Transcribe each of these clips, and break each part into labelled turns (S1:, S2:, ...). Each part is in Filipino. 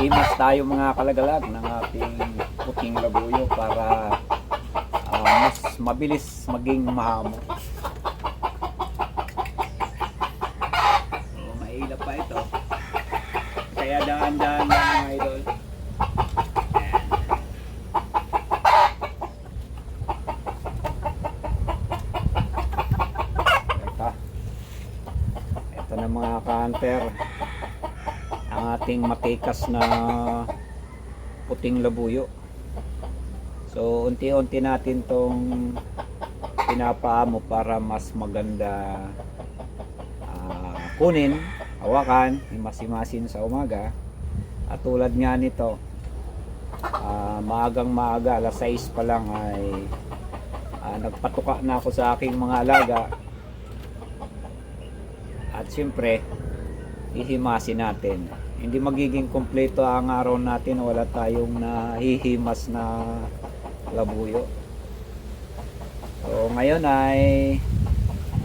S1: Himas tayo mga kalagalag ng ating puting labuyo para mas mabilis maging mahamo. So, mailap pa ito. Kaya daan-daan lang mga idol. Ito na mga ka-hunter, ang ating matikas na puting labuyo. So unti-unti natin tong pinapaamo para mas maganda kunin, hawakan, himas-himasin sa umaga. At tulad nga nito, maagang maaga, alas 6 pa lang ay nagpatuka na ako sa aking mga alaga. At siyempre hihimasin natin. Hindi magiging kumpleto ang araw natin wala tayong nahihimas na labuyo. So ngayon ay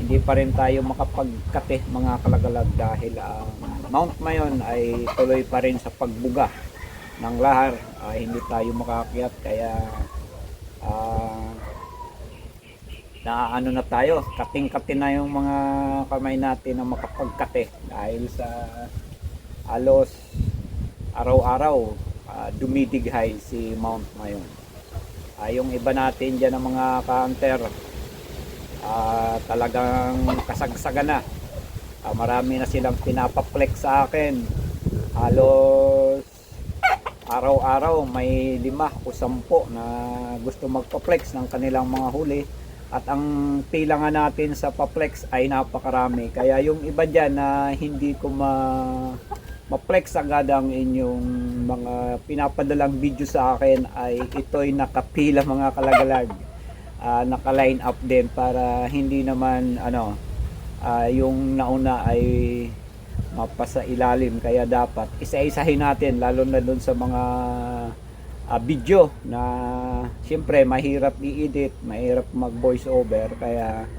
S1: hindi pa rin tayo makapagkate mga kalagalag dahil ang Mount Mayon ay tuloy pa rin sa pagbuga ng lahar. Hindi tayo makaakyat kaya na tayo, kating-kate na yung mga kamay natin na makapagkate dahil sa halos araw-araw dumidighay si Mount Mayon. Yung iba natin dyan ng mga ka-hunter talagang kasagsagan na. Marami na silang pinapaplex sa akin. Halos araw-araw may 5 o 10 na gusto magpa-flex ng kanilang mga huli. At ang pila nga natin sa pa-flex ay napakarami. Kaya yung iba dyan na hindi ko ma-flex agad ang inyong mga pinapadalang video sa akin ay ito'y nakapila mga kalagalag. Naka-line up din para hindi naman yung nauna ay mapasa ilalim. Kaya dapat isa-isahin natin lalo na dun sa mga video na siyempre mahirap i-edit, mahirap mag voice over, kaya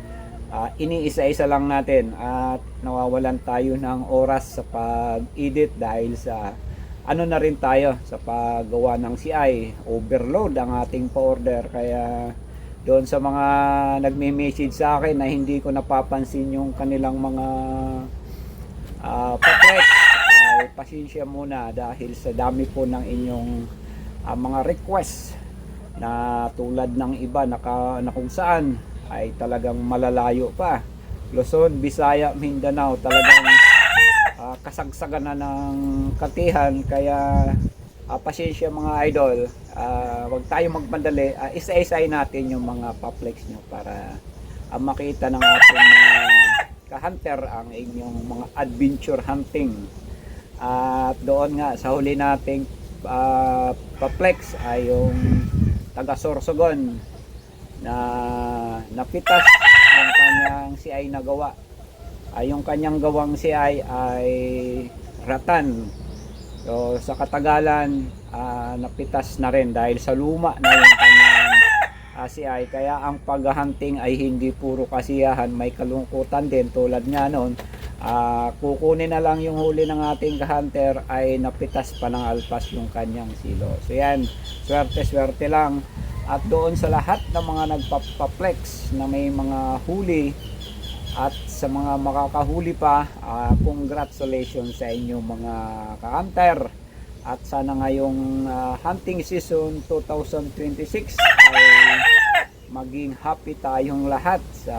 S1: iniisa-isa lang natin at nawawalan tayo ng oras sa pag-edit dahil sa na rin tayo sa paggawa ng CI, overload ang ating pa-order. Kaya doon sa mga nagme-message sa akin na hindi ko napapansin yung kanilang mga pa-flex, ay pasensya muna dahil sa dami po ng inyong mga request na tulad ng iba na kung saan ay talagang malalayo pa, Luzon, Visaya, Mindanao, talagang kasagsagan na ng katihan. Kaya pasensya mga idol, wag tayo magmadali, isa-isay natin yung mga pa-flex nyo para makita ng ating mga ka-hunter ang inyong mga adventure hunting. At doon nga sa huli nating pa-flex ay yung taga Sorsogon na napitas yung kanyang CI na gawa. Yung kanyang gawang CI ay ratan. So sa katagalan napitas na rin dahil sa luma na yung kanyang CI. Kaya ang paghahunting ay hindi puro kasiyahan, may kalungkutan din. Tulad nga noon, kukunin na lang yung huli ng ating ka-hunter ay napitas pa ng alpas yung kanyang silo. So yan, swerte lang. At doon sa lahat ng mga nagpa-flex na may mga huli at sa mga makakahuli pa, congratulations sa inyo mga ka-hunter. At sana ngayong hunting season 2026 ay maging happy tayong lahat sa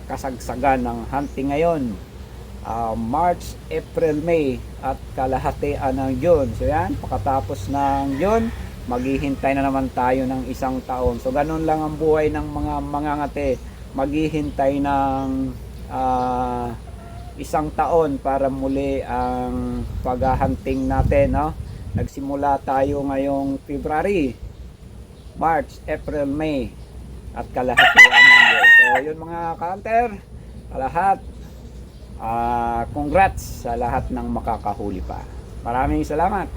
S1: kasagsagan ng hunting ngayon. March, April, May at kalahatian ng June. So yan, pagkatapos ng June, maghihintay na naman tayo ng 1 taon. So ganun lang ang buhay ng mga mangangate, maghihintay ng 1 taon para muli ang paghahunting natin, no? Nagsimula tayo ngayong February, March, April, May at kalahatian ng June. So yun mga ka-hunter, lahat, congrats sa lahat ng makakahuli pa. Maraming salamat.